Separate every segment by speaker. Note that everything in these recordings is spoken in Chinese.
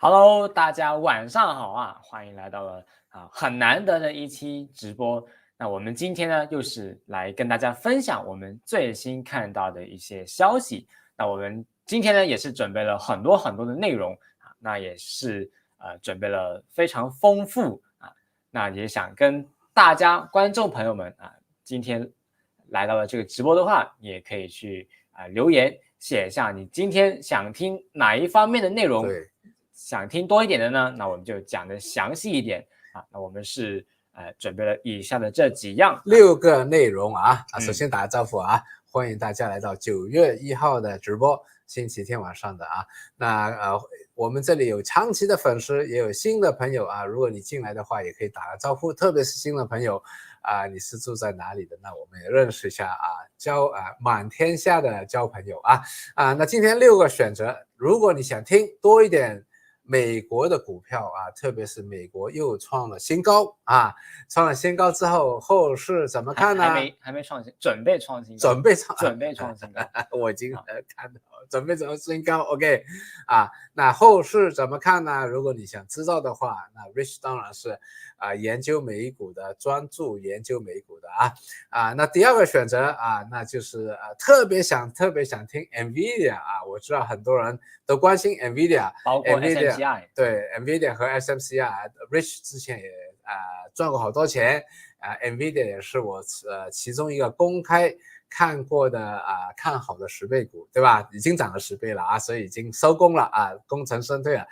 Speaker 1: Hello，大家晚上好啊！欢迎来到了很难得的一期直播。那我们今天呢，又是来跟大家分享我们最新看到的一些消息。那我们今天呢，也是准备了很多的内容啊，那也是准备了非常丰富啊。那也想跟大家观众朋友们啊，今天来到了这个直播的话，你也可以去留言写一下你今天想听哪一方面的内容。
Speaker 2: 对。
Speaker 1: 想听多一点的呢，那我们就讲的详细一点啊。那我们是准备了以下的这几样
Speaker 2: 6个内容啊。首先打个招呼啊，欢迎大家来到9月1号的直播，星期天晚上的啊。那我们这里有长期的粉丝，也有新的朋友啊。如果你进来的话，也可以打个招呼，特别是新的朋友啊，你是住在哪里的？那我们也认识一下啊，满天下的交朋友啊。那今天6个选择，如果你想听多一点美国的股票啊，特别是美国又创了新高啊，创了新高之后，后市怎么看呢？
Speaker 1: 还没创新，准备创新高，准备创新高，
Speaker 2: 我已经看到准备创新高 ，OK 啊，那后市怎么看呢？如果你想知道的话，那 Rich 当然是研究美股的，专注研究美股的那第二个选择那就是特别想听 NVIDIA 我知道很多人都关心 NVIDIA，
Speaker 1: 包括 SMCI，
Speaker 2: 对 NVIDIA 和 SMCI，Rich 之前也赚过好多钱NVIDIA 也是我其中一个公开看过的看好的10倍股，对吧？已经涨了10倍了所以已经收工了功成身退了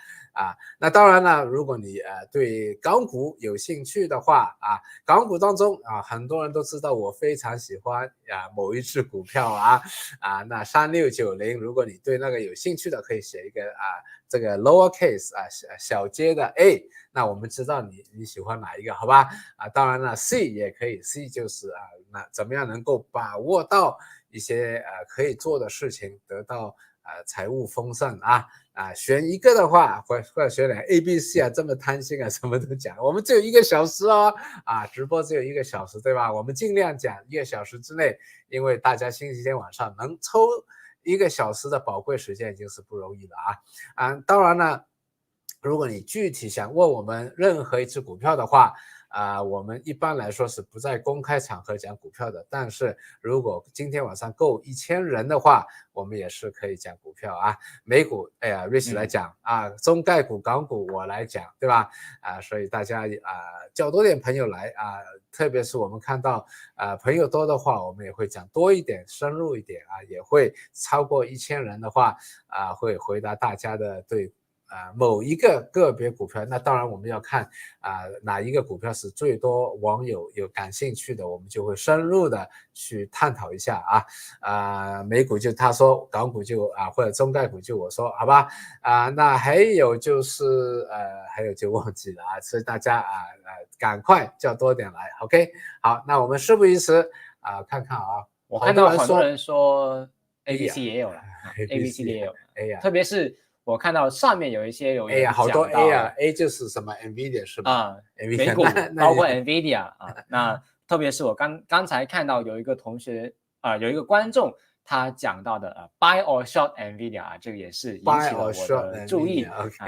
Speaker 2: 那当然了，如果你对港股有兴趣的话港股当中很多人都知道我非常喜欢某一只股票那3690，如果你对那个有兴趣的，可以写一个这个 lower case 小阶的 A， 那我们知道你喜欢哪一个，好吧？当然了 C 也可以 ，C 就是那怎么样能够把握到一些可以做的事情，得到财务丰盛选一个的话，或者选两个 A、B、C 这么贪心什么都讲。我们只有1个小时直播只有1个小时，对吧？我们尽量讲1个小时之内，因为大家星期天晚上能抽1个小时的宝贵时间已经是不容易了当然呢，如果你具体想问我们任何一只股票的话我们一般来说是不在公开场合讲股票的，但是如果今天晚上够1000人的话，我们也是可以讲股票美股Rich 来讲中概股、港股我来讲，对吧？所以大家叫多点朋友来特别是我们看到朋友多的话，我们也会讲多一点、深入一点也会超过1000人的话会回答大家的对某一个个别股票，那当然我们要看哪一个股票是最多网友有感兴趣的，我们就会深入的去探讨一下美股就他说，港股就或者中概股就我说，好吧那还有就是还有就忘记了所以大家赶快叫多点来 ，OK， 好，那我们事不宜迟看看
Speaker 1: 我看到很多人说 ABC 也有了，ABC 也有特别是我看到上面有一些有人
Speaker 2: 好多 A 就是什么 NVIDIA 是吧
Speaker 1: 美股包括 NVIDIA 那特别是我刚才看到有一个同学有一个观众他讲到的buy or short NVIDIA 这个也是引起了我的注意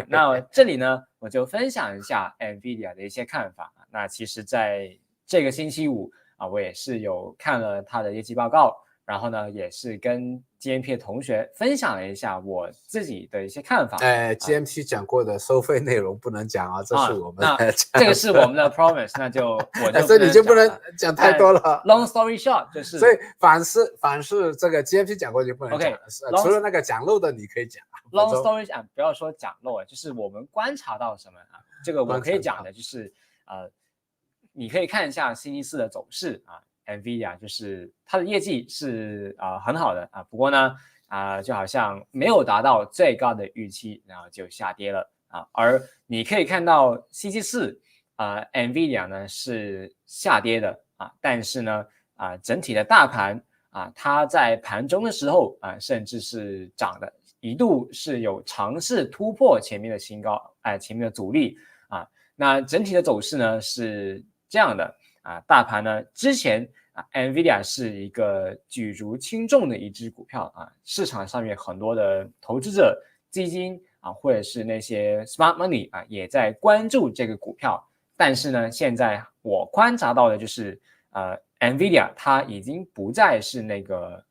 Speaker 1: 那这里呢我就分享一下 NVIDIA 的一些看法那其实在这个星期五我也是有看了他的业绩报告，然后呢，也是跟 GMP 的同学分享了一下我自己的一些看法。
Speaker 2: GMP 讲过的收费内容不能讲这是我们的
Speaker 1: 这个是我们的 promise， 那就
Speaker 2: 所以你就不能讲太多了。
Speaker 1: Long story short 就是，
Speaker 2: 所以凡是这个 GMP 讲过就不能讲除了那个讲漏的你可以讲。
Speaker 1: Long story short 不要说讲漏就是我们观察到什么这个我可以讲的就是你可以看一下星期四的走势NVIDIA 就是它的业绩是很好的不过呢就好像没有达到最高的预期，然后就下跌了而你可以看到星期四NVIDIA 呢是下跌的但是呢整体的大盘它在盘中的时候甚至是涨的，一度是有尝试突破前面的新高前面的阻力那整体的走势呢是这样的大盘呢之前NVIDIA 是一个举足轻重的一只股票市场上面很多的投资者基金啊，或者是那些 smart money 啊，也在关注这个股票。但是呢，现在我观察到的就是，NVIDIA 它已经不再是那个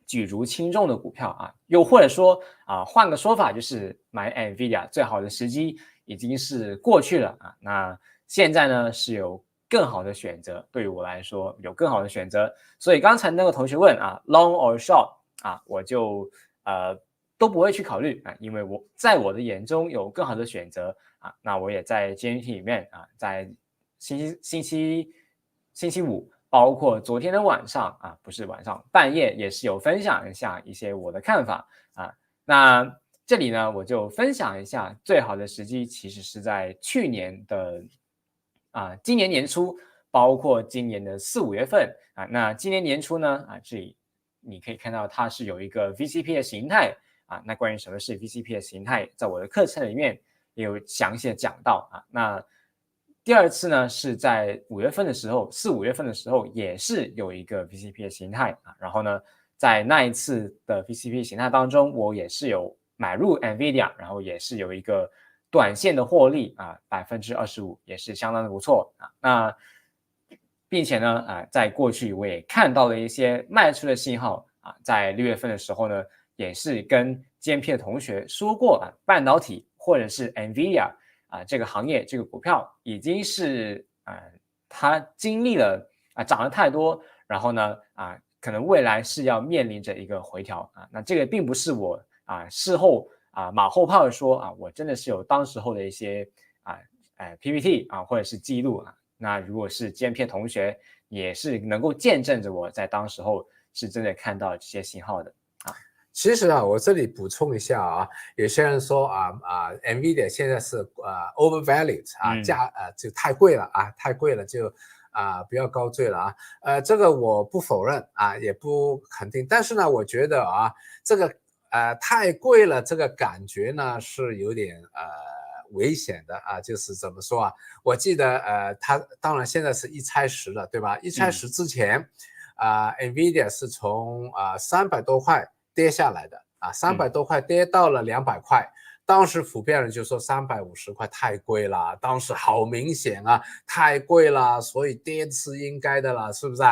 Speaker 1: 举足轻重的股票啊，又或者说换个说法就是买 NVIDIA 最好的时机已经是过去了啊。那现在呢是有更好的选择，对于我来说有更好的选择。所以刚才那个同学问long or short 我就都不会去考虑因为在我的眼中有更好的选择那我也在 GMT 里面在星期五。包括昨天的晚上不是晚上，半夜也是有分享一下一些我的看法那这里呢，我就分享一下最好的时机，其实是在去年的今年年初，包括今年的4、5月份那今年年初呢这里你可以看到它是有一个 VCP 的形态那关于什么是 VCP 的形态，在我的课程里面也有详细的讲到那第二次呢，是在4、5月份的时候，也是有一个 VCP 的形态然后呢，在那一次的 VCP 形态当中，我也是有买入 NVIDIA，然后也是有一个短线的获利25%，也是相当的不错那并且呢在过去我也看到了一些卖出的信号在6月份的时候呢，也是跟 GMP 的同学说过半导体或者是 NVIDIA。这个行业这个股票已经是它经历了涨得太多，然后呢可能未来是要面临着一个回调那这个并不是我事后马后炮说我真的是有当时候的一些PPT或者是记录那如果是 GMP 同学也是能够见证着我在当时候是真的看到这些信号的。
Speaker 2: 其实我这里补充一下有些人说NVIDIA 现在是overvalued就太贵了太贵了就不要高追了这个我不否认也不肯定，但是呢，我觉得这个太贵了，这个感觉呢是有点危险的就是怎么说我记得它当然现在是一拆十了，对吧？一拆十之前NVIDIA 是从300多块跌下来的300多块跌到了200块，当时普遍人就说350块太贵了，当时好明显太贵了，所以跌是应该的了，是不是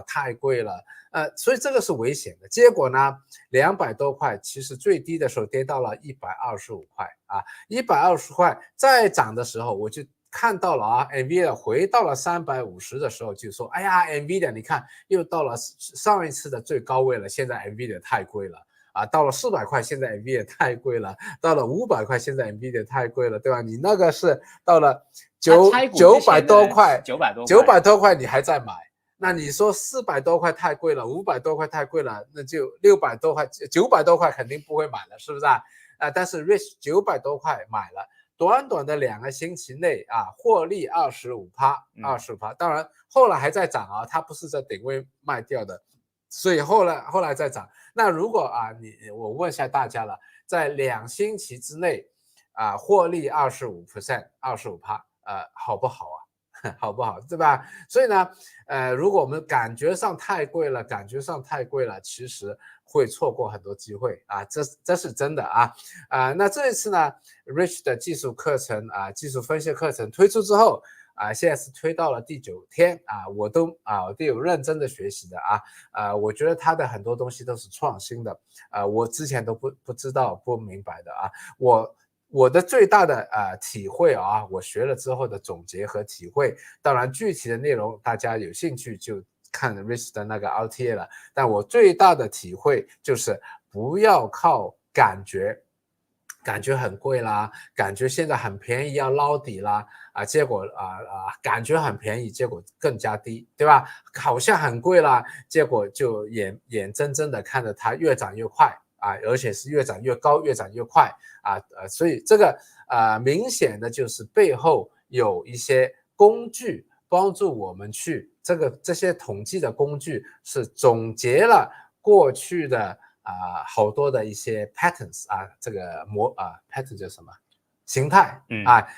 Speaker 2: 太贵了所以这个是危险的。结果呢200多块其实最低的时候跌到了125块120块再涨的时候，我就看到了NVIDIA 回到了350的时候就说哎呀 NVIDIA 你看又到了上一次的最高位了，现在 NVIDIA 太贵了到了400块现在 NVIDIA 太贵了，到了500块现在 NVIDIA 太贵了，对吧？你那个是到了900多块900多块你还在买，那你说400多块太贵了，500多块太贵了，那就600多块900多块肯定不会买了，是不是但是 Rich 900多块买了，短短的2个星期内获利25%，当然后来还在涨它不是在顶位卖掉的，所以后来再涨。那如果我问一下大家了，在2星期之内获利25%好不好好不好，对吧？所以呢如果我们感觉上太贵了，其实会错过很多机会这是真的那这一次呢 Rich 的技术课程技术分析课程推出之后现在是推到了第9天我都有认真的学习的我觉得他的很多东西都是创新的我之前都不知道不明白的我的最大的体会我学了之后的总结和体会，当然具体的内容大家有兴趣就看 Rich 的那个 RTA 了，但我最大的体会就是不要靠感觉很贵啦，感觉现在很便宜要捞底啦结果感觉很便宜，结果更加低，对吧？好像很贵啦，结果就眼睁睁的看着它越涨越快而且是越涨越高，越涨越快所以这个明显的就是背后有一些工具帮助我们去这些统计的工具是总结了过去的好多的一些 patterns 这个pattern 叫什么？形态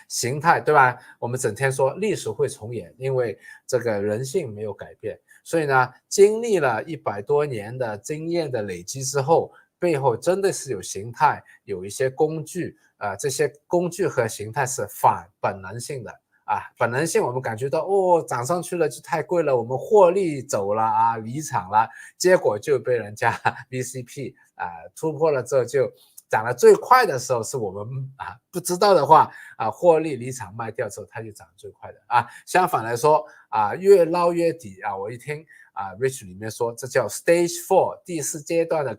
Speaker 2: 形态对吧？我们整天说历史会重演，因为这个人性没有改变，所以呢，经历了100多年的经验的累积之后，背后真的是有形态，有一些工具，这些工具和形态是反本能性的。本能性我们感觉到涨上去了就太贵了，我们获利走了离场了，结果就被人家 VCP 突破了之后就涨得最快的时候是我们不知道的话获利离场卖掉之后它就涨得最快的相反来说越捞越底我一听Rich 里面说这叫 Stage 4第4阶段的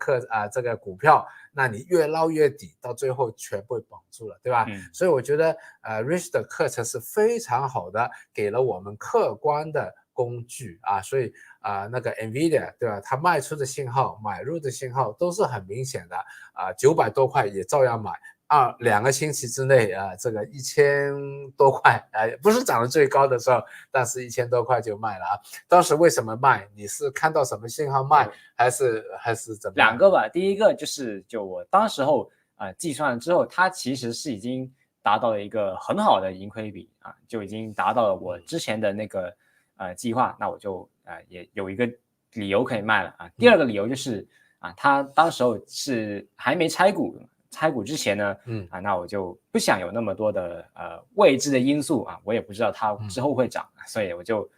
Speaker 2: 这个股票，那你越捞越底，到最后全部绑住了，对吧？所以我觉得Rich 的课程是非常好的，给了我们客观的工具所以那个 Nvidia 对吧？它卖出的信号、买入的信号都是很明显的900多块也照样买。2个星期之内这个1000多块不是涨得最高的时候，但是1000多块就卖了当时为什么卖？你是看到什么信号卖，还是怎么样？
Speaker 1: 两个吧。第一个就我当时候计算了之后，它其实是已经达到了一个很好的盈亏比就已经达到了我之前的那个计划，那我就也有一个理由可以卖了第二个理由就是它当时候是还没拆股之前呢，那我就不想有那么多的未知的因素我也不知道它之后会涨，所以我就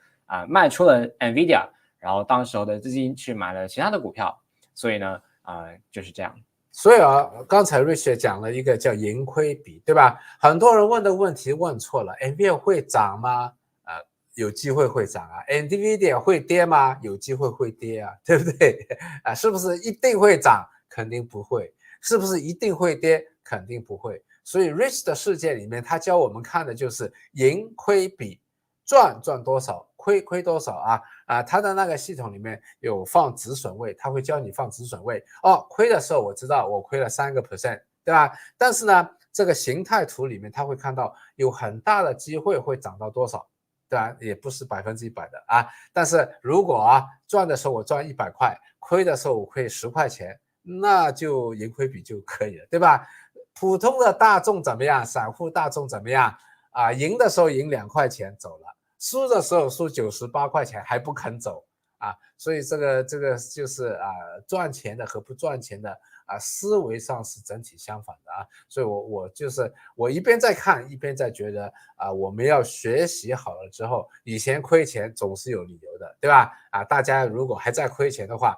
Speaker 1: 卖出了 Nvidia， 然后当时候的资金去买了其他的股票，所以呢就是这样。
Speaker 2: 所以刚才 Rich 讲了一个叫盈亏比，对吧？很多人问的问题问错了 ，Nvidia 会涨吗？有机会会涨Nvidia 会跌吗？有机会会跌对不对是不是一定会涨？肯定不会。是不是一定会跌？肯定不会。所以 Rich 的世界里面，他教我们看的就是盈亏比，赚多少，亏多少他的那个系统里面有放止损位，他会教你放止损位亏的时候我知道我亏了3%，对吧？但是呢，这个形态图里面他会看到有很大的机会会涨到多少，对吧？也不是100%的但是如果赚的时候我赚100块，亏的时候我亏10块钱。那就盈亏比就可以了，对吧？普通的大众怎么样？散户大众怎么样赢的时候赢2块钱走了，输的时候输98块钱还不肯走所以这个就是赚钱的和不赚钱的思维上是整体相反的所以我一边在看一边在觉得我们要学习好了之后，以前亏钱总是有理由的，对吧大家如果还在亏钱的话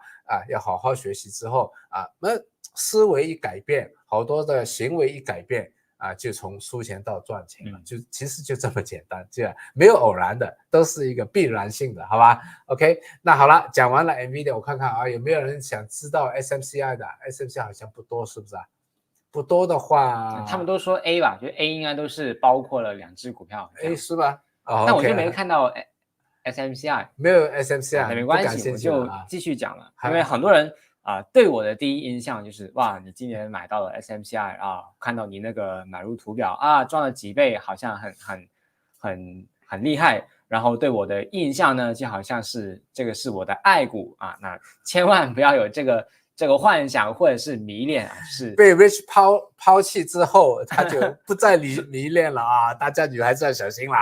Speaker 2: 要好好学习之后那思维一改变，好多的行为一改变就从输钱到赚钱了，就其实就这么简单，这样没有偶然的，都是一个必然性的，好吧 ？OK， 那好了，讲完了 Nvidia， 我看看有没有人想知道 SMCI 的 ？SMCI 好像不多，是不是不多的话，
Speaker 1: 他们都说 A 吧，就 A 应该都是包括了2只股票
Speaker 2: A 是吧？
Speaker 1: 但我就没看到 SMCI，
Speaker 2: 没有 SMCI，
Speaker 1: 那没关系，我就继续讲了，因为很多人对我的第一印象就是哇，你今年买到了 SMCI 看到你那个买入图表赚了几倍，好像很厉害。然后对我的印象呢，就好像是这个是我的爱股那千万不要有这个幻想或者是迷恋是
Speaker 2: 被 Rich 抛弃之后，他就不再迷恋了大家女孩子要小心啦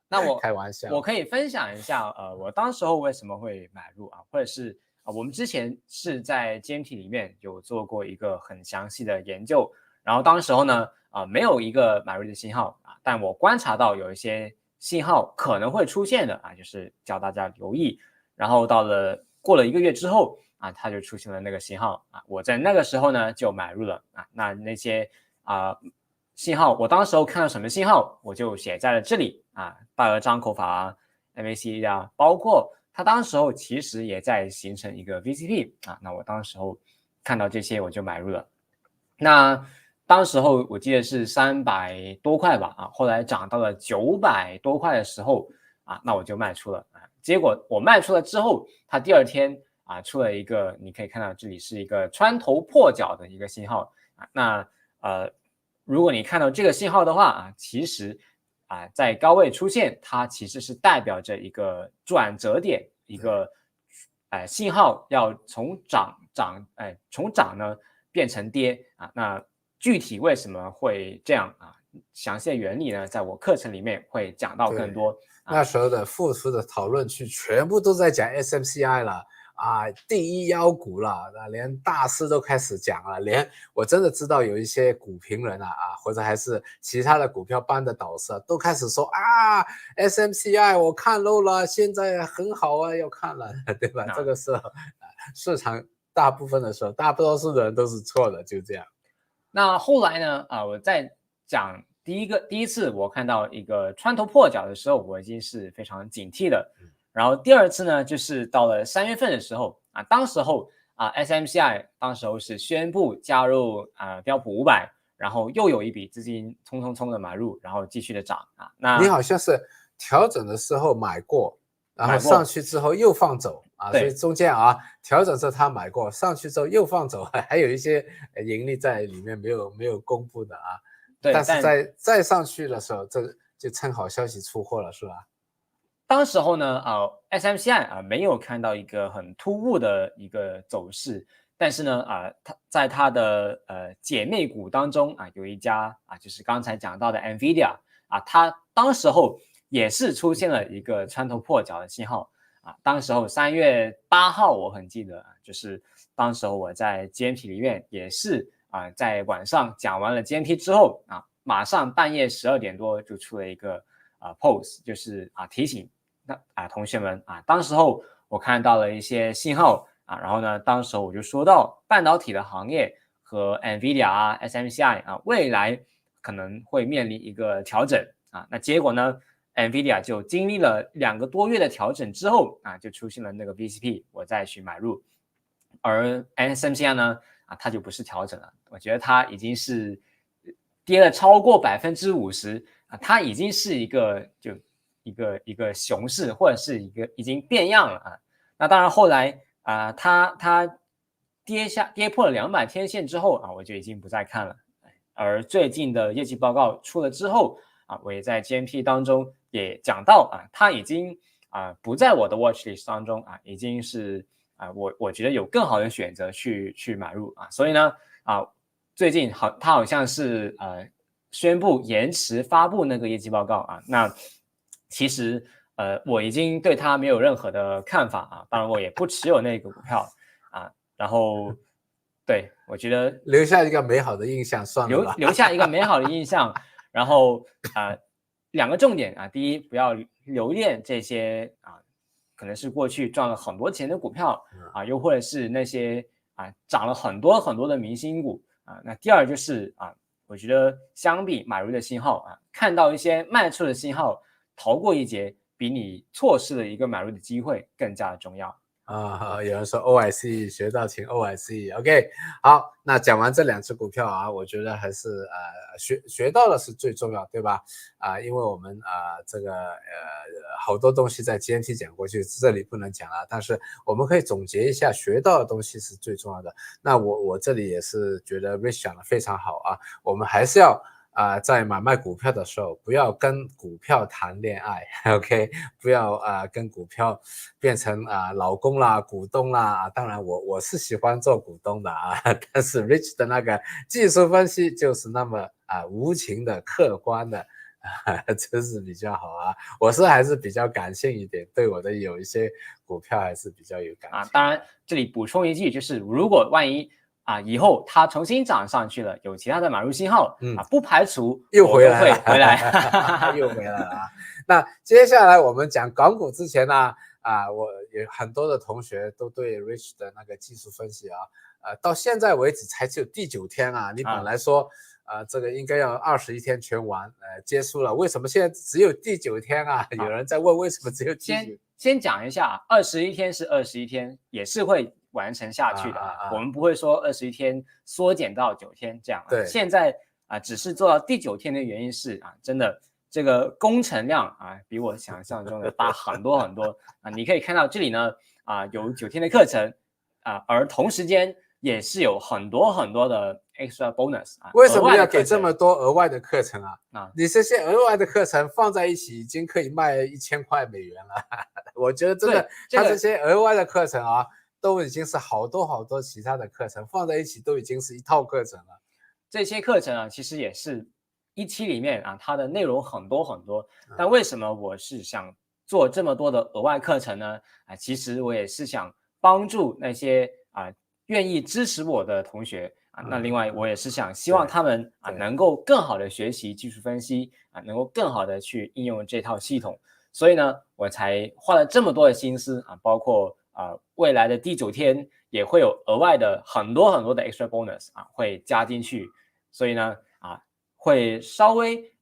Speaker 1: 那我
Speaker 2: 开玩笑，
Speaker 1: 我可以分享一下我当时候为什么会买入或者是我们之前是在 GMT 里面有做过一个很详细的研究，然后当时候呢没有一个买入的信号但我观察到有一些信号可能会出现的就是叫大家留意，然后过了1个月之后它就出现了那个信号我在那个时候呢就买入了那些信号，我当时候看到什么信号我就写在了这里大额张口法MACD 包括它当时候其实也在形成一个 VCP 那我当时候看到这些我就买入了。那当时候我记得是300多块吧后来涨到了900多块的时候那我就卖出了结果我卖出了之后，它第2天出了一个，你可以看到这里是一个穿头破脚的一个信号那如果你看到这个信号的话其实在高位出现，它其实是代表着一个转折点，一个信号要从涨呢变成跌那具体为什么会这样详细的原理呢，在我课程里面会讲到更多。
Speaker 2: 那时候的付出的讨论区全部都在讲 SMCI 了第一妖股了，连大师都开始讲了，连我真的知道有一些股评人或者还是其他的股票班的导师都开始说SMCI 我看漏了，现在很好啊，要看了，对吧？这个是市场大部分的时候，大多数的人都是错的，就这样。
Speaker 1: 那后来呢？我在讲第一次我看到一个穿头破脚的时候，我已经是非常警惕的。然后第二次呢，就是到了3月份的时候当时候SMCI 当时候是宣布加入标普500，然后又有一笔资金冲的买入，然后继续的涨那
Speaker 2: 你好像是调整的时候买过，然后上去之后又放走所以中间调整时候他买过，上去之后又放走，还有一些盈利在里面没有公布的
Speaker 1: 对，
Speaker 2: 但是再上去的时候，这就趁好消息出货了，是吧？
Speaker 1: 当时候呢SMCI没有看到一个很突兀的一个走势，但是呢它的姐妹股当中有一家就是刚才讲到的 NVIDIA它当时候也是出现了一个穿头破脚的信号当时候3月8号我很记得就是当时候我在 GMT 里面也是在晚上讲完了 GMT 之后马上半夜12点多就出了一个post， 就是提醒同学们当时候我看到了一些信号然后呢，当时候我就说到半导体的行业和 NVIDIA SMCI 未来可能会面临一个调整那结果呢 NVIDIA 就经历了2个多月的调整之后就出现了那个 VCP， 我再去买入，而 SMCI 呢它就不是调整了，我觉得它已经是跌了超过50%它已经是一个一个熊市，或者是一个已经变样了那当然后来它跌破了200天线之后我就已经不再看了。而最近的业绩报告出了之后我也在 GMP 当中也讲到它已经不在我的 watch list 当中已经是我觉得有更好的选择去买入所以呢最近它好像是宣布延迟发布那个业绩报告那其实我已经对它没有任何的看法当然我也不持有那个股票然后对我觉得
Speaker 2: 留下一个美好的印象算了吧，
Speaker 1: 留下一个美好的印象，然后2个重点第一不要留恋这些可能是过去赚了很多钱的股票又或者是那些涨了很多的明星股那第二就是我觉得相比买入的信号看到一些卖出的信号，逃过一劫，比你错失了一个买入的机会更加的重要
Speaker 2: 有人说 OIC 学到请 OIC，OK， 好，那讲完这2只股票我觉得还是学到的是最重要，对吧？因为我们这个好多东西在 GMT 讲过去，这里不能讲了，但是我们可以总结一下，学到的东西是最重要的。那我这里也是觉得 Rich 讲的非常好我们还是要在买卖股票的时候，不要跟股票谈恋爱，OK， 不要跟股票变成老公啦、股东啦当然我是喜欢做股东的但是 Rich 的那个技术分析就是那么无情的、客观的真是比较好我还是比较感性一点，对我的有一些股票还是比较有感情
Speaker 1: 当然，这里补充一句，就是如果万一以后它重新涨上去了，有其他的买入信号不排除
Speaker 2: 又回来
Speaker 1: 又
Speaker 2: 回来了那接下来我们讲港股之前呢我有很多的同学都对 Rich 的那个技术分析到现在为止才只有第9天你本来说这个应该要21天全完结束了，为什么现在只有第9天有人在问为什么只有第9天？
Speaker 1: 先讲一下21天是21天，也是会完成下去的我们不会说21天缩减到9天这样
Speaker 2: 对，
Speaker 1: 现在只是做到第9天的原因是真的这个工程量比我想象中的大很多你可以看到这里呢有9天的课程而同时间也是有很多的 extra bonus
Speaker 2: 为什么要给这么多额外的课程你这些额外的课程放在一起已经可以卖1000块美元了我觉得真的它这些额外的课程都已经是好多其他的课程放在一起都已经是一套课程了。
Speaker 1: 这些课程其实也是一期里面它的内容很多但为什么我是想做这么多的额外课程呢其实我也是想帮助那些愿意支持我的同学那另外我也是希望他们能够更好的学习技术分析能够更好的去应用这套系统，所以呢，我才花了这么多的心思包括未来的第9天也会有额外的很多很多的 extra bonus 会加进去，所以呢会稍微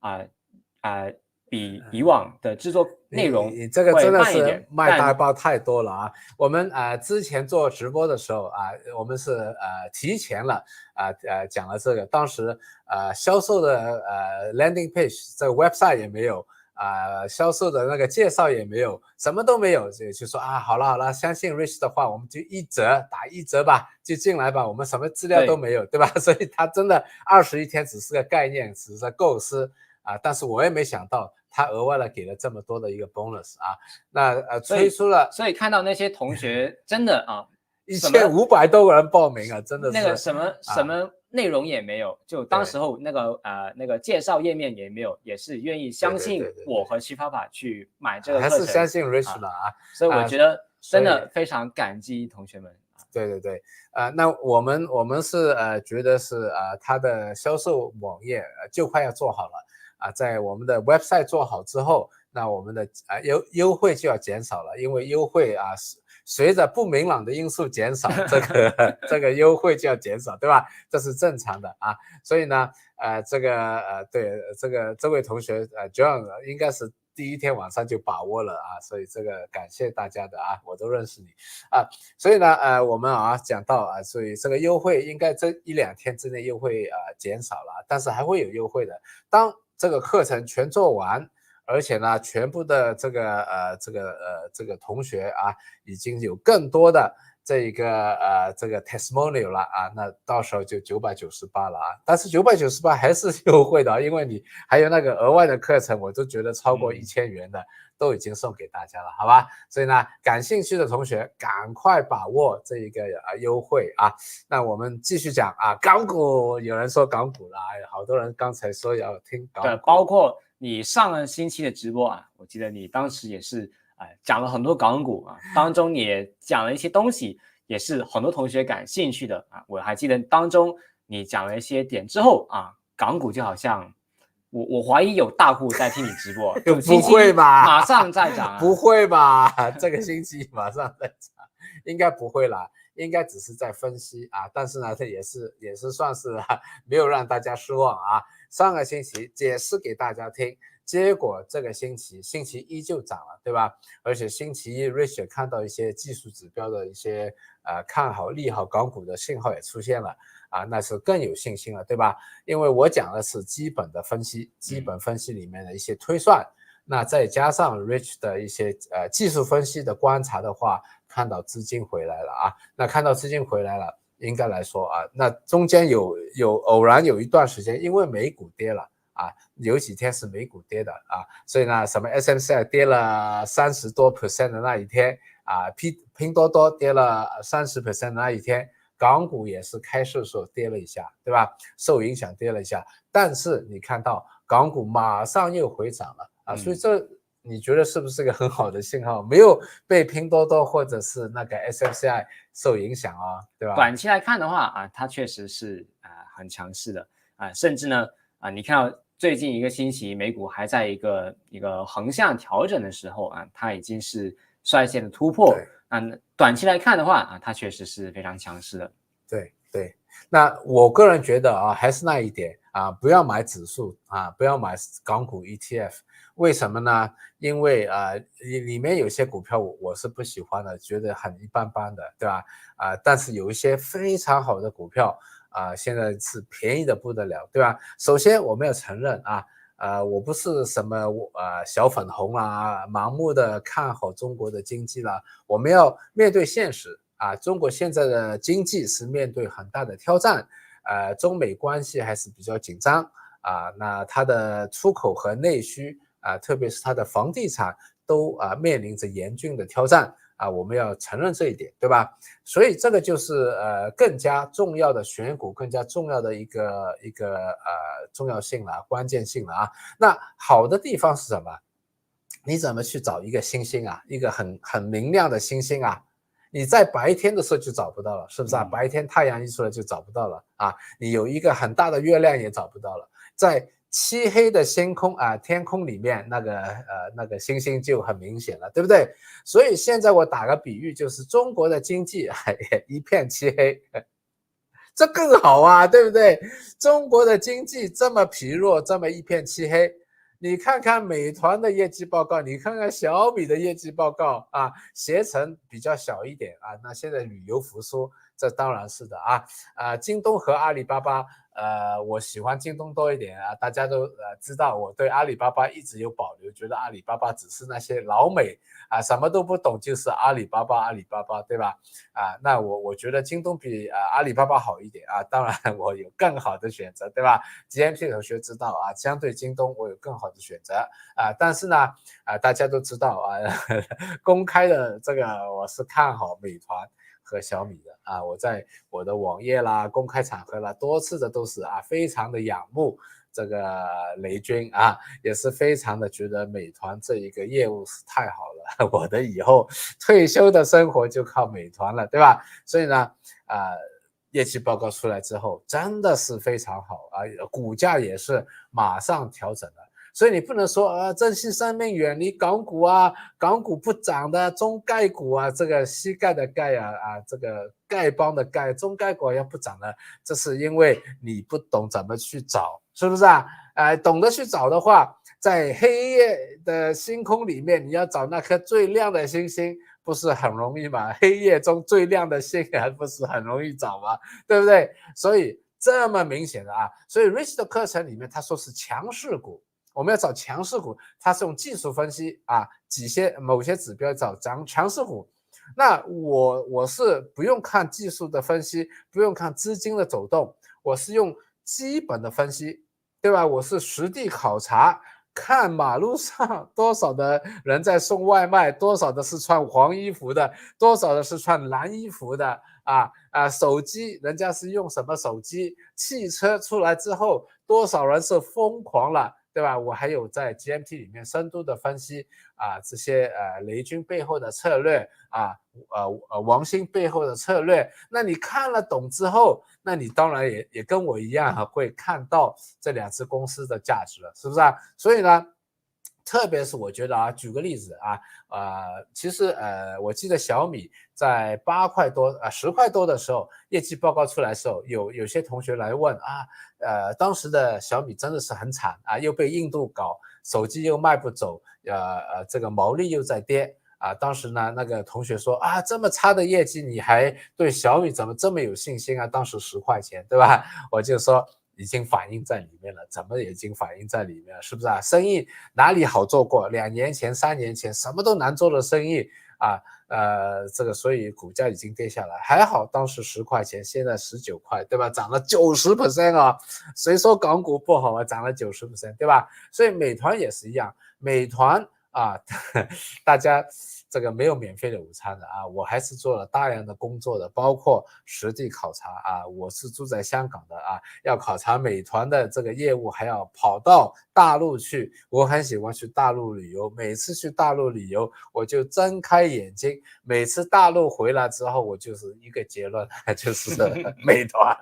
Speaker 1: 比以往的制作内容
Speaker 2: 你这个真的是卖大包太多了啊！我们之前做直播的时候我们是提前了讲了这个，当时销售的landing page 这个 website 也没有销售的那个介绍也没有，什么都没有，就说好了，相信 Rich 的话，我们就打一折吧，就进来吧，我们什么资料都没有， 对吧？所以他真的21天只是个概念，只是构思但是我也没想到他额外的给了这么多的一个 bonus 那推出了，
Speaker 1: 所以看到那些同学真的
Speaker 2: 1500多个人报名真的是
Speaker 1: 那个什么内容也没有，就当时候那个介绍页面也没有，也是愿意相信我和七爸爸去买这个课程，
Speaker 2: 还是相信 Rich 了
Speaker 1: 所以我觉得真的非常感激同学们。
Speaker 2: 对那我们是觉得是他的销售网页就快要做好了在我们的 website 做好之后，那我们的优惠就要减少了，因为优惠随着不明朗的因素减少，这个优惠就要减少，对吧？这是正常的所以呢对这位同学John 应该是第一天晚上就把握了所以这个感谢大家的我都认识你所以呢我们讲到所以这个优惠应该这1-2天之内优惠减少了，但是还会有优惠的。当这个课程全做完，而且呢全部的这个同学已经有更多的这个 testimonial 了那到时候就998了但是998还是优惠的因为你还有那个额外的课程，我都觉得超过1000元的都已经送给大家了，好吧？所以呢，感兴趣的同学赶快把握这一个优惠那我们继续讲港股，有人说港股了好多人刚才说要听港股，
Speaker 1: 对，包括你上个星期的直播我记得你当时也是讲了很多港股当中也讲了一些东西，也是很多同学感兴趣的我还记得当中你讲了一些点之后港股就好像我怀疑有大户在听你直播，
Speaker 2: 不会吧？
Speaker 1: 马上再涨
Speaker 2: 不会吧？这个星期马上再涨，应该不会啦，应该只是在分析但是呢，这也是算是没有让大家失望上个星期解释给大家听，结果这个星期一就涨了，对吧？而且星期一 Rich 看到一些技术指标的一些看好利好港股的信号也出现了那是更有信心了，对吧？因为我讲的是基本的分析，基本分析里面的一些推算那再加上 Rich 的一些技术分析的观察的话，看到资金回来了那看到资金回来了，应该来说那中间有偶然有一段时间，因为美股跌了有几天是美股跌的所以呢，什么 SMCI 跌了30多%的那一天拼多多跌了30%的那一天，港股也是开市的时候跌了一下，对吧？受影响跌了一下，但是你看到港股马上又回涨了所以这你觉得是不是个很好的信号？没有被拼多多或者是那个 SMCI 受影响对吧？
Speaker 1: 短期来看的话它确实是很强势的甚至呢你看到最近1个星期美股还在一个横向调整的时候它已经是率先的突破短期来看的话它确实是非常强势的。
Speaker 2: 对，那我个人觉得还是那一点不要买指数不要买港股 ETF， 为什么呢？因为里面有些股票我是不喜欢的，觉得很一般般的，对吧？但是有一些非常好的股票现在是便宜的不得了，对吧？首先我们要承认我不是什么小粉红盲目的看好中国的经济啦，我们要面对现实中国现在的经济是面对很大的挑战中美关系还是比较紧张那它的出口和内需特别是它的房地产都面临着严峻的挑战我们要承认这一点，对吧？所以这个就是更加重要的选股，更加重要的一个重要性了，关键性了那好的地方是什么？你怎么去找一个星星一个很明亮的星星你在白天的时候就找不到了，是不是啊？白天太阳一出来就找不到了啊，你有一个很大的月亮也找不到了，在漆黑的天空里面，那个星星就很明显了，对不对？所以现在我打个比喻，就是中国的经济一片漆黑，这更好啊，对不对？中国的经济这么疲弱，这么一片漆黑，你看看美团的业绩报告，你看看小米的业绩报告啊，携程比较小一点啊，那现在旅游复苏，这当然是的啊，京东和阿里巴巴，我喜欢京东多一点啊，大家都知道我对阿里巴巴一直有保留，觉得阿里巴巴只是那些老美啊，什么都不懂就是阿里巴巴，对吧？啊，那我觉得京东比阿里巴巴好一点啊，当然我有更好的选择，对吧？GMP 同学知道啊，相对京东我有更好的选择啊，但是呢，大家都知道啊，公开的这个我是看好美团和小米的啊，我在我的网页啦、公开场合啦，多次的都是非常的仰慕这个雷军啊，也是非常的觉得美团这一个业务是太好了，我的以后退休的生活就靠美团了，对吧？所以呢，业绩报告出来之后，真的是非常好啊，股价也是马上调整了。所以你不能说珍惜生命，远离港股啊，港股不涨的中概股啊，这个膝盖的盖这个丐帮的丐，中概股要不涨的，这是因为你不懂怎么去找，是不是啊？懂得去找的话，在黑夜的星空里面，你要找那颗最亮的星星，不是很容易吗？黑夜中最亮的星还不是很容易找吗？对不对？所以这么明显的所以 Rich 的课程里面他说是强势股。我们要找强势股，它是用技术分析某些指标找强势股。那我是不用看技术的分析，不用看资金的走动，我是用基本的分析，对吧？我是实地考察，看马路上多少的人在送外卖，多少的是穿黄衣服的，多少的是穿蓝衣服的手机人家是用什么手机，汽车出来之后多少人是疯狂了，对吧？我还有在 GMT 里面深度的分析这些雷军背后的策略王兴背后的策略。那你看了懂之后，那你当然也跟我一样会看到这两只公司的价值了，是不是啊？所以呢，特别是我觉得举个例子其实我记得小米在8块多10块多的时候，业绩报告出来的时候，有些同学来问当时的小米真的是很惨又被印度搞，手机又卖不走，这个毛利又在跌当时呢，那个同学说这么差的业绩，你还对小米怎么这么有信心当时10块钱，对吧？我就说已经反映在里面了，怎么已经反映在里面了？是不是生意哪里好做过？2年前、3年前什么都难做的生意这个所以股价已经跌下来，还好当时10块钱，现在19块，对吧？涨了90%谁说港股不好涨了90%，对吧？所以美团也是一样，美团大家这个没有免费的午餐的我还是做了大量的工作的，包括实地考察我是住在香港的要考察美团的这个业务，还要跑到大陆去，我很喜欢去大陆旅游，每次去大陆旅游我就睁开眼睛，每次大陆回来之后我就是一个结论，就是美团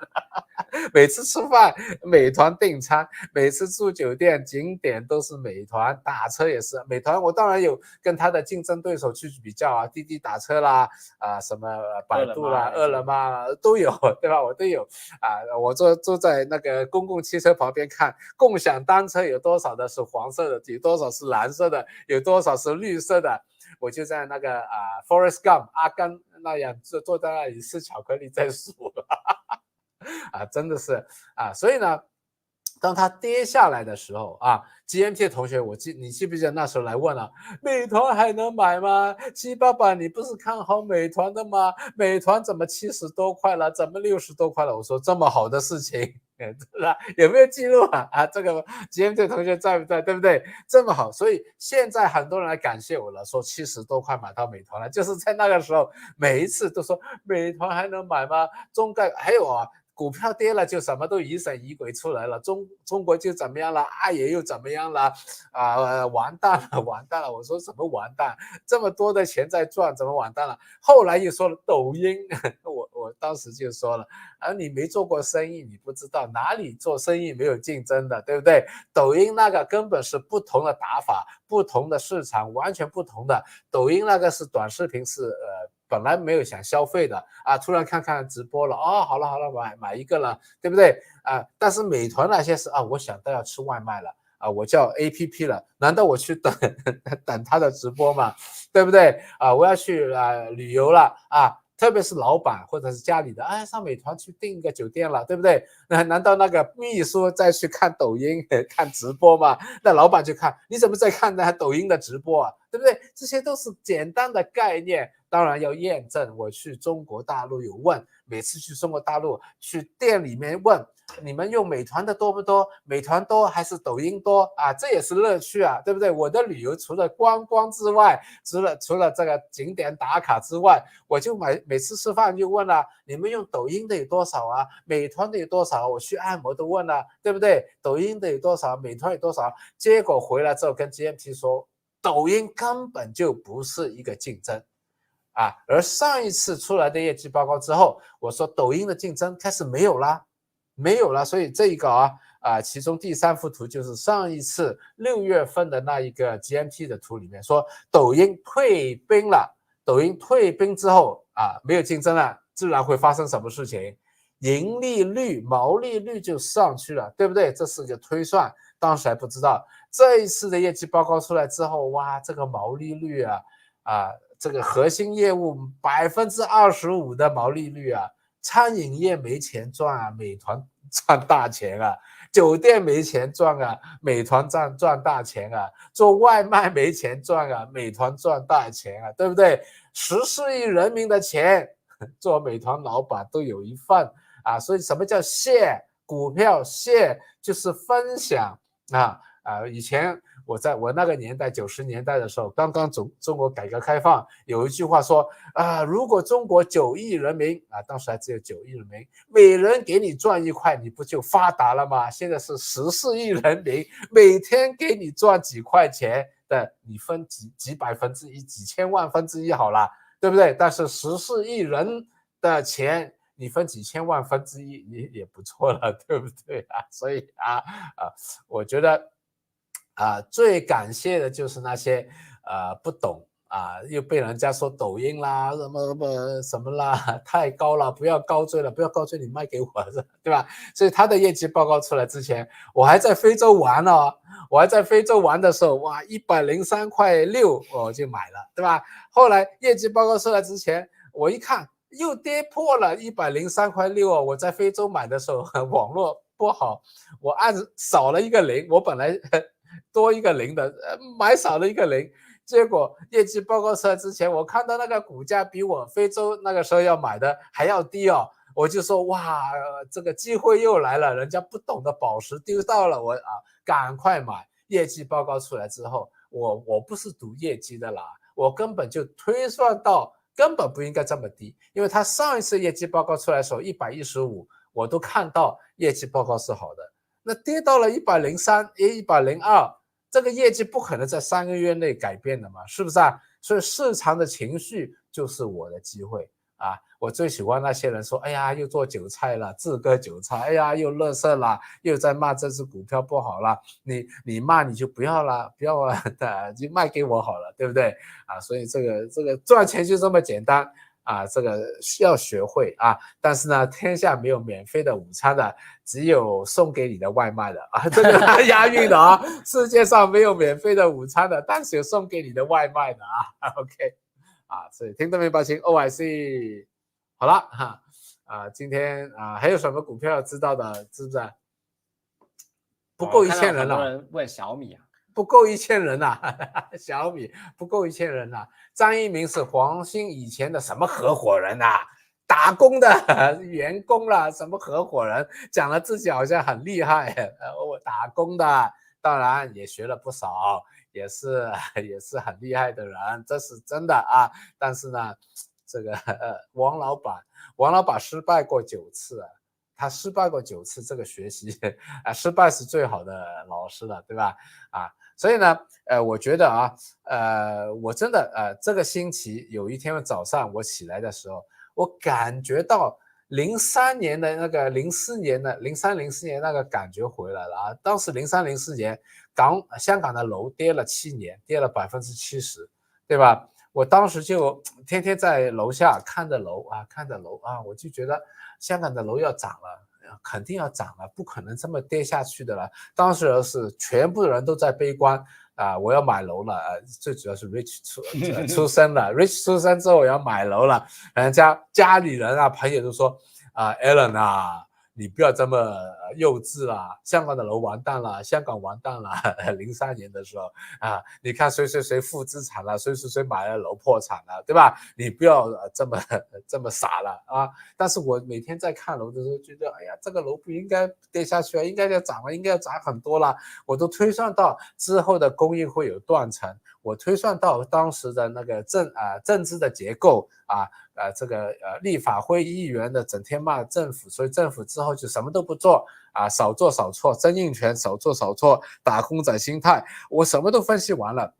Speaker 2: 每次吃饭美团订餐，每次住酒店景点都是美团，打车也是美团。我当然有跟他的竞争对手去比较滴滴打车啦什么百度啦饿了么都有，对吧？我都有我坐在那个公共汽车旁边看共享单车，有多少的是黄色的，有多少是蓝色的，有多少是绿色的，我就在那个Forrest Gump 阿甘那样坐在那里吃巧克力在数真的是所以呢，当它跌下来的时候GMT 的同学，你记不记得那时候来问美团还能买吗？七爸爸，你不是看好美团的吗？美团怎么70多块了？怎么60多块了？我说这么好的事情，有没有记录这个 GMT 同学在不在？对不对？这么好，所以现在很多人来感谢我了，说70多块买到美团了，就是在那个时候，每一次都说美团还能买吗？中概还有股票跌了就什么都疑神疑鬼出来了，中国就怎么样了，阿爷又怎么样了完蛋了完蛋了。我说什么完蛋？这么多的钱在赚，怎么完蛋了？后来又说了抖音，我当时就说了你没做过生意，你不知道哪里做生意没有竞争的，对不对？抖音那个根本是不同的打法，不同的市场，完全不同的。抖音那个是短视频，是本来没有想消费的突然看看直播了好了买一个了，对不对但是美团那些是我想到要吃外卖了我叫 APP 了，难道我去等他的直播吗？对不对我要去旅游了特别是老板或者是家里的上美团去订一个酒店了，对不对？难道那个秘书再去看抖音看直播吗？那老板就看你怎么在看那抖音的直播对不对？这些都是简单的概念，当然要验证。我去中国大陆有问，每次去中国大陆去店里面问你们用美团的多不多？美团多还是抖音多这也是乐趣对不对？我的旅游除了观光之外，除了这个景点打卡之外，我就每次吃饭就问你们用抖音的有多少美团的有多少？我去按摩都问对不对？抖音的有多少？美团有多少？结果回来之后跟 GMT 说，抖音根本就不是一个竞争而上一次出来的业绩报告之后，我说抖音的竞争开始没有了，所以这一个其中第3幅图就是上一次6月份的那一个 GMT 的图里面说抖音退兵了，抖音退兵之后没有竞争了，自然会发生什么事情？盈利率、毛利率就上去了，对不对？这是个推算，当时还不知道。这一次的业绩报告出来之后，哇，这个毛利率这个核心业务25%的毛利率餐饮业没钱赚美团赚大钱酒店没钱赚美团赚大钱做外卖没钱赚美团赚大钱对不对？14亿人民的钱，做美团老板都有一份所以什么叫 share 股票 share 就是分享以前我那个年代90年代的时候，刚刚中国改革开放，有一句话说如果中国9亿人民当时还只有9亿人民，每人给你赚1块，你不就发达了吗？现在是14亿人民，每天给你赚几块钱的，你分几百分之一、几千万分之一好了，对不对？但是14亿人的钱，你分几千万分之一也不错了，对不对所以我觉得最感谢的就是那些不懂又被人家说抖音啦什么啦太高了，不要高追了，不要高追，你卖给我对吧？所以他的业绩报告出来之前，我还在非洲玩我还在非洲玩的时候，哇，103.6块我就买了，对吧？后来业绩报告出来之前，我一看又跌破了103.6块我在非洲买的时候网络不好，我按少了一个零，我本来多一个零的买少了一个零，结果业绩报告出来之前，我看到那个股价比我非洲那个时候要买的还要低我就说哇，这个机会又来了，人家不懂的宝石丢到了，我赶快买。业绩报告出来之后，我不是赌业绩的啦，我根本就推算到根本不应该这么低，因为他上一次业绩报告出来的时候115，我都看到业绩报告是好的，那跌到了103、102。这个业绩不可能在3个月内改变的嘛，是不是所以市场的情绪就是我的机会我最喜欢那些人说，哎呀，又做韭菜了，自割韭菜，哎呀，又垃圾了，又在骂这只股票不好了，你骂你就不要了，不要就卖给我好了，对不对所以这个赚钱就这么简单这个需要学会但是呢，天下没有免费的午餐的，只有送给你的外卖的这个押韵的世界上没有免费的午餐的，但是有送给你的外卖的OK 所以听得明白请 OIC 好了今天还有什么股票要知道的，是不是？不够1000人了。
Speaker 1: 很多人问小米
Speaker 2: 不够1000人小米不够1000人张一鸣是黄兴以前的什么合伙人打工的员工了，什么合伙人，讲了自己好像很厉害我打工的，当然也学了不少，也是很厉害的人，这是真的但是呢，这个王老板失败过9次他失败过9次，这个学习失败是最好的老师了，对吧？所以呢，我觉得我真的这个星期有一天早上我起来的时候，我感觉到03年的那个04年的03、04年那个感觉回来了当时03、04年香港的楼跌了7年，跌了70%，对吧？我当时就天天在楼下看着楼我就觉得香港的楼要涨了。肯定要涨了，不可能这么跌下去的了。当时是全部的人都在悲观我要买楼了最主要是 Rich 出生了，Rich 出生之后我要买楼了，人家里人朋友都说Alan 你不要这么幼稚了，香港的楼完蛋了，香港完蛋了。03年的时候你看谁负资产了，谁买了楼破产了，对吧？你不要这么傻了但是我每天在看楼的时候觉得，哎呀，这个楼不应该跌下去应该要涨了，应该要涨很多了。我都推算到之后的供应会有断层，我推算到当时的那个政治的结构这个立法会议员的整天骂政府，所以政府之后就什么都不做少做少错，曾荫权少做少错，打工仔心态，我什么都分析完了。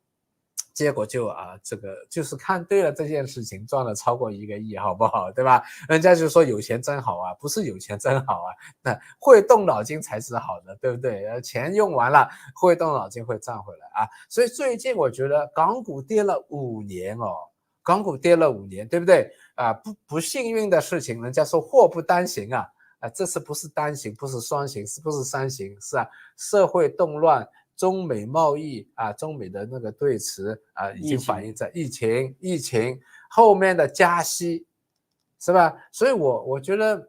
Speaker 2: 结果就这个就是看对了这件事情，赚了超过1个亿，好不好？对吧？人家就说有钱真好不是有钱真好那会动脑筋才是好的，对不对？钱用完了，会动脑筋会赚回来所以最近我觉得港股跌了5年港股跌了5年，对不对？不幸运的事情，人家说祸不单行这次不是单行，不是双行，是不是3行？是社会动乱。中美贸易中美的那个对峙已经反映在疫情后面的加息，是吧？所以我觉得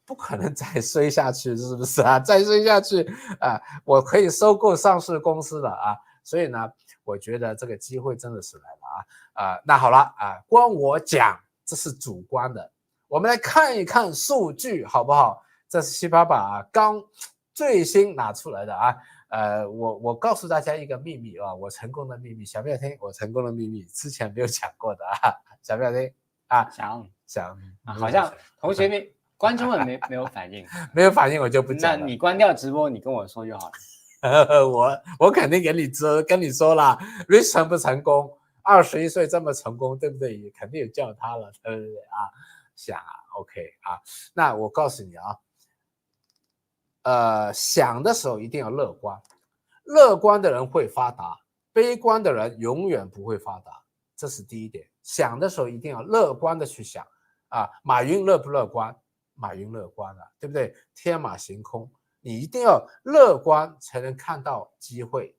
Speaker 2: 不可能再衰下去，是不是再衰下去我可以收购上市公司了所以呢，我觉得这个机会真的是来了那好了光我讲这是主观的，我们来看一看数据好不好？这是788刚最新拿出来的我告诉大家一个秘密我成功的秘密，想不想听？我成功的秘密之前没有讲过的想不想听想
Speaker 1: 好像同学观众们没有反应，
Speaker 2: 没有反应我就不讲了。
Speaker 1: 那你关掉直播，你跟我说就好了。
Speaker 2: 我肯定跟你说了 ，Rich 成不成功？21岁这么成功，对不对？肯定有叫他了，对不对想OK 那我告诉你想的时候一定要乐观，乐观的人会发达，悲观的人永远不会发达，这是第一点。想的时候一定要乐观的去想马云乐不乐观？马云乐观对不对？天马行空，你一定要乐观才能看到机会。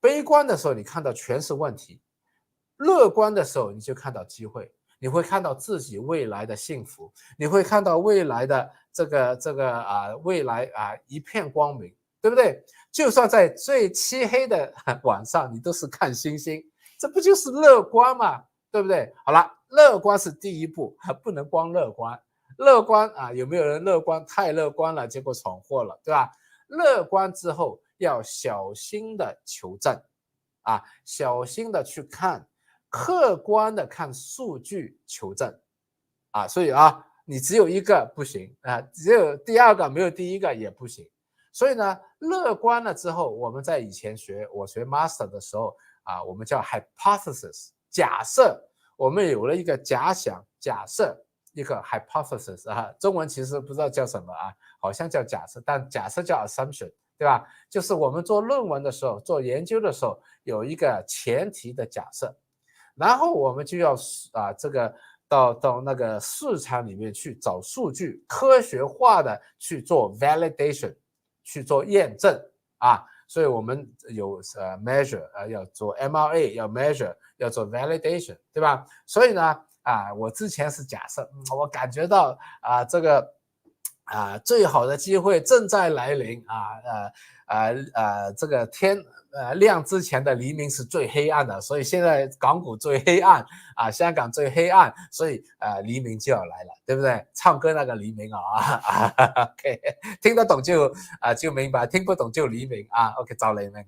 Speaker 2: 悲观的时候你看到全是问题，乐观的时候你就看到机会。你会看到自己未来的幸福，你会看到未来的未来一片光明，对不对？就算在最漆黑的晚上，你都是看星星，这不就是乐观吗？对不对？好了，乐观是第一步，不能光乐观。乐观有没有人乐观？太乐观了，结果闯祸了，对吧？乐观之后要小心的求证小心的去看。客观的看数据求证所以你只有一个不行只有第二个没有第一个也不行。所以呢，乐观了之后，我们在以前我学 master 的时候我们叫 hypothesis 假设，我们有了一个假想假设一个 hypothesis 中文其实不知道叫什么好像叫假设，但假设叫 assumption， 对吧？就是我们做论文的时候，做研究的时候有一个前提的假设。然后我们就要这个到那个市场里面去找数据，科学化的去做 validation， 去做验证所以我们有measure要做 MRA， 要 measure， 要做 validation， 对吧？所以呢我之前是假设我感觉到这个最好的机会正在来临这个天亮之前的黎明是最黑暗的，所以现在港股最黑暗香港最黑暗，所以黎明就要来了，对不对？唱歌那个黎明OK， 听得懂就明白，听不懂就黎明OK， 找黎明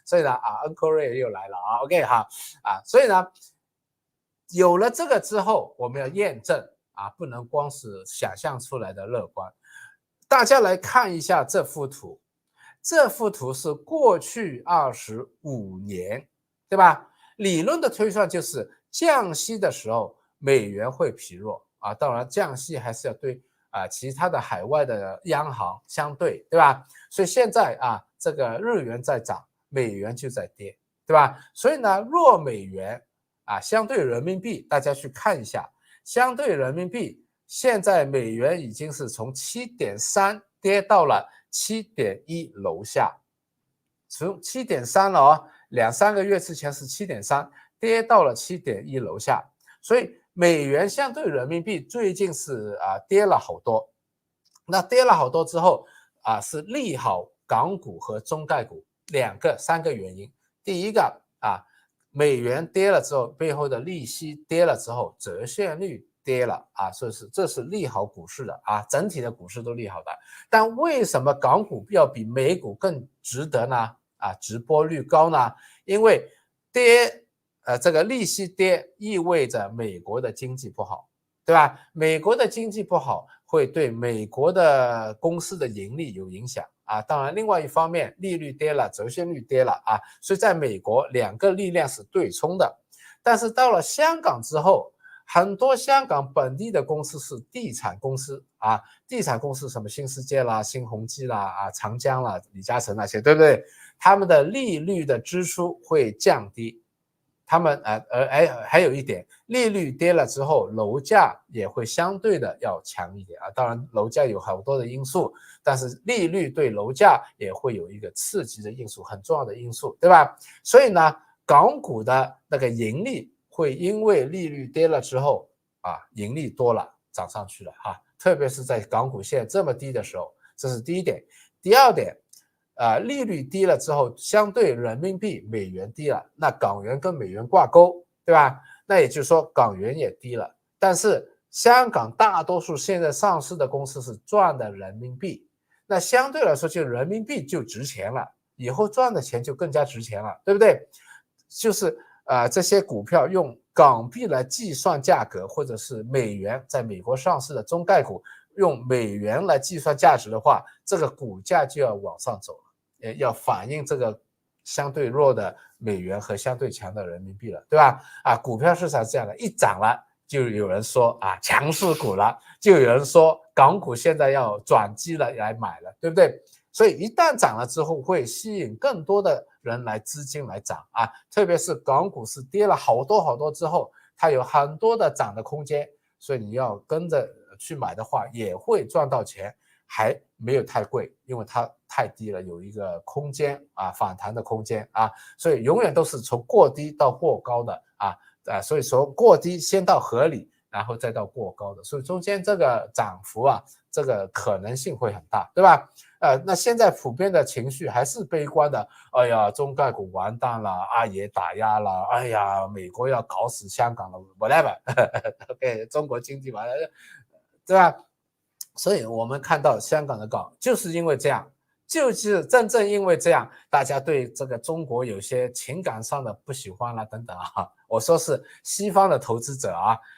Speaker 2: 所以呢Uncle Ray 又来了OK 所以呢有了这个之后，我们要验证不能光是想象出来的乐观。大家来看一下这幅图，这幅图是过去25年，对吧？理论的推算就是降息的时候美元会疲弱啊，当然降息还是要对其他的海外的央行相对，对吧？所以现在这个日元在涨，美元就在跌，对吧？所以呢，弱美元相对人民币，大家去看一下，相对人民币现在美元已经是从 7.3 跌到了 7.1 楼下，从 7.3 了哦，2-3个月之前是 7.3， 跌到了 7.1 楼下，所以美元相对人民币最近是跌了好多。那跌了好多之后是利好港股和中概股3个原因。第一个美元跌了之后，背后的利息跌了之后，折现率跌了所以这是利好股市的整体的股市都利好的。但为什么港股要比美股更值得呢？直播率高呢？因为这个利息跌意味着美国的经济不好，对吧？美国的经济不好会对美国的公司的盈利有影响当然另外一方面利率跌了，折现率跌了所以在美国两个力量是对冲的。但是到了香港之后，很多香港本地的公司是地产公司地产公司什么新世界啦、新鸿基啦长江啦、李嘉诚那些，对不对？他们的利率的支出会降低，他们还有一点，利率跌了之后，楼价也会相对的要强一点当然，楼价有好多的因素，但是利率对楼价也会有一个刺激的因素，很重要的因素，对吧？所以呢，港股的那个盈利会因为利率跌了之后盈利多了，涨上去了特别是在港股现在这么低的时候，这是第一点。第二点。利率低了之后，相对人民币、美元低了，那港元跟美元挂钩，对吧？那也就是说港元也低了，但是香港大多数现在上市的公司是赚的人民币，那相对来说就人民币就值钱了，以后赚的钱就更加值钱了，对不对？就是这些股票用港币来计算价格，或者是美元在美国上市的中概股用美元来计算价值的话，这个股价就要往上走了，要反映这个相对弱的美元和相对强的人民币了，对吧？股票市场是这样的，一涨了就有人说强势股了，就有人说港股现在要转机了来买了，对不对？所以一旦涨了之后，会吸引更多的人来资金来涨特别是港股是跌了好多好多之后，它有很多的涨的空间，所以你要跟着去买的话也会赚到钱，还没有太贵，因为它太低了，有一个空间反弹的空间所以永远都是从过低到过高的所以说过低先到合理，然后再到过高的，所以中间这个涨幅这个可能性会很大，对吧？那现在普遍的情绪还是悲观的，哎呀，中概股完蛋了，阿爷打压了，哎呀，美国要搞死香港了 ，whatever， OK， 中国经济完了，对吧？所以我们看到香港的搞，就是因为这样，就是正正因为这样，大家对这个中国有些情感上的不喜欢啦等等我说是西方的投资者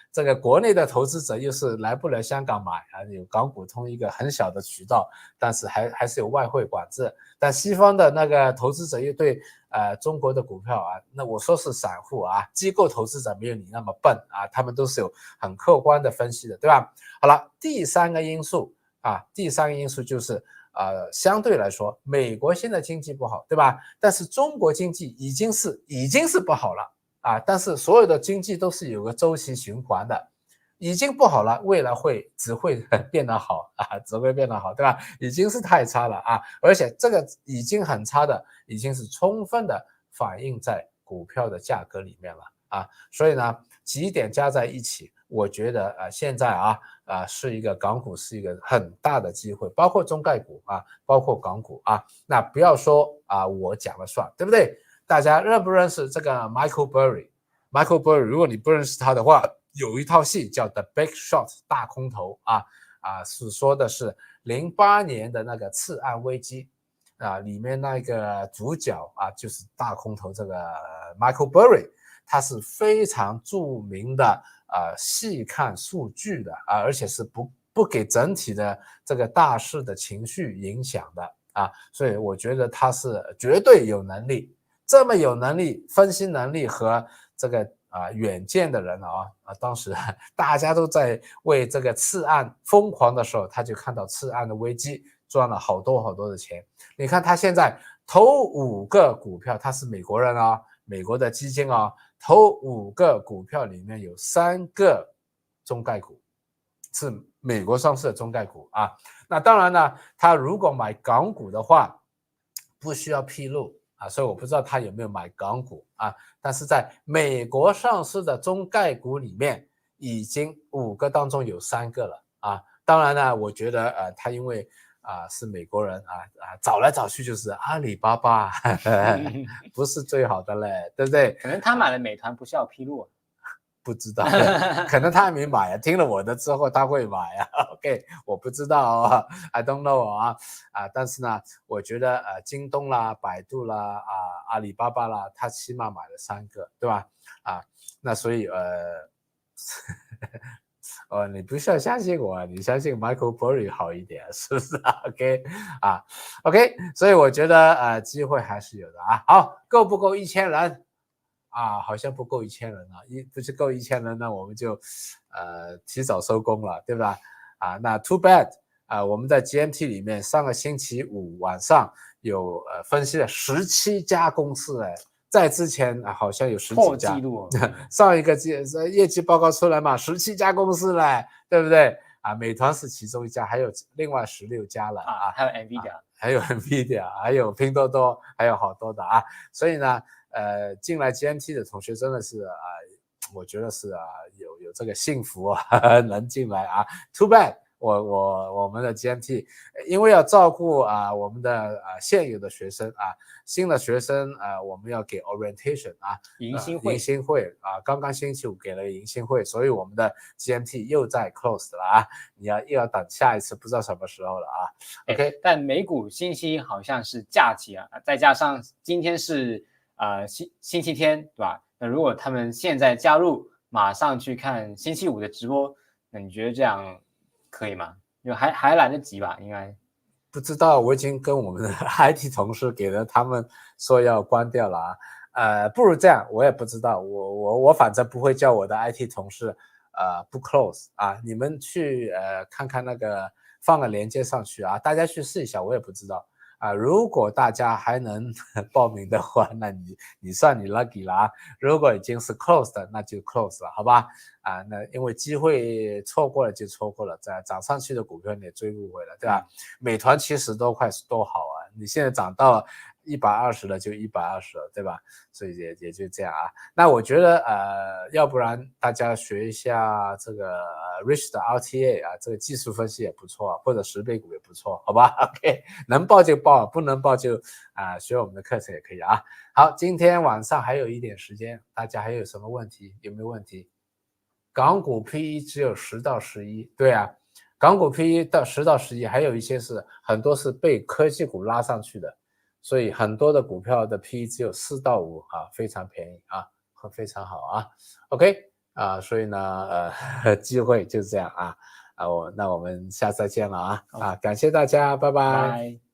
Speaker 2: 这个国内的投资者又是来不了香港买有港股通一个很小的渠道，但是还是有外汇管制，但西方的那个投资者又对中国的股票那我说是散户机构投资者没有你那么笨他们都是有很客观的分析的，对吧？好了，第三个因素就是相对来说，美国现在经济不好，对吧？但是中国经济已经是不好了但是所有的经济都是有个周期循环的，已经不好了，未来只会变得好只会变得好，对吧？已经是太差了而且这个已经很差的，已经是充分的反映在股票的价格里面了所以呢，几点加在一起，我觉得现在是一个港股是一个很大的机会，包括中概股包括港股那不要说我讲了算，对不对？大家认不认识这个 Michael Burry？Michael Burry， 如果你不认识他的话，有一套戏叫 The Big Short 大空头是说的是08年的那个次按危机里面那个主角就是大空头这个 Michael Burry， 他是非常著名的细看数据的而且是不给整体的这个大势的情绪影响的啊，所以我觉得他是绝对有能力，这么有能力、分析能力和这个远见的人当时大家都在为这个次按疯狂的时候，他就看到次按的危机，赚了好多好多的钱。你看他现在头5个股票，他是美国人啊，美国的基金啊，头5个股票里面有3个中概股，是美国上市的中概股啊。那当然呢，他如果买港股的话，不需要披露啊，所以我不知道他有没有买港股啊。但是在美国上市的中概股里面，已经5个当中有3个了啊。当然呢，我觉得他因为是美国人找来找去就是阿里巴巴不是最好的嘞，对不对？
Speaker 1: 可能他买了美团不需要披露。
Speaker 2: 不知道，可能他还没买啊。听了我的之后他会买啊。OK， 我不知道啊 ，I don't know 但是呢，我觉得京东啦、百度啦、阿里巴巴啦，他起码买了3个，对吧？那所以你不需要相信我，你相信 Michael Burry 好一点，是不是？OK， 所以我觉得机会还是有的啊。好，够不够1000人？好像不够1000人啊，不是够1000人呢，我们就提早收工了，对吧？那 too bad 我们在 GMT 里面上个星期5晚上有分析了17家公司在之前好像有10几家，
Speaker 1: 破纪录
Speaker 2: 上一个业绩报告出来嘛，17家公司嘞，对不对？美团是其中一家，还有另外16家了
Speaker 1: 还有 NVIDIA，
Speaker 2: 还有 NVIDIA， 还有拼多多，还有好多的所以呢。进来 GMT 的同学真的是我觉得是有这个幸福能进来Too bad， 我们的 GMT 因为要照顾我们的现有的学生新的学生我们要给 orientation
Speaker 1: 迎新会
Speaker 2: 刚刚星期5给了迎新会，所以我们的 GMT 又在 close 了你又要等下一次，不知道什么时候了OK，
Speaker 1: 但美股星期好像是假期再加上今天是星期天，对吧？那如果他们现在加入，马上去看星期5的直播，那你觉得这样可以吗？因为还来得及吧？应该
Speaker 2: 不知道，我已经跟我们的 IT 同事给了他们说要关掉了不如这样，我也不知道，我反正不会叫我的 IT 同事不 close 你们去看看那个放个链接上去大家去试一下，我也不知道。如果大家还能报名的话，那你算你 lucky 了如果已经是 closed， 那就 close 了，好吧？那因为机会错过了就错过了，涨上去的股票你也追不回了，对吧？美团70多块多好你现在涨到120了就120了，对吧？所以也就这样那我觉得要不然大家学一下这个Rich 的 RTA 这个技术分析也不错或者10倍股也不错，好吧？OK， 能报就报，不能报就学我们的课程也可以好，今天晚上还有一点时间，大家还有什么问题？有没有问题？港股 PE 只有10到11，对港股 PE 到10到11，还有一些很多是被科技股拉上去的，所以很多的股票的 PE 只有4到5非常便宜非常好OK 所以呢机会就是这样那我们下次再见了感谢大家，拜拜。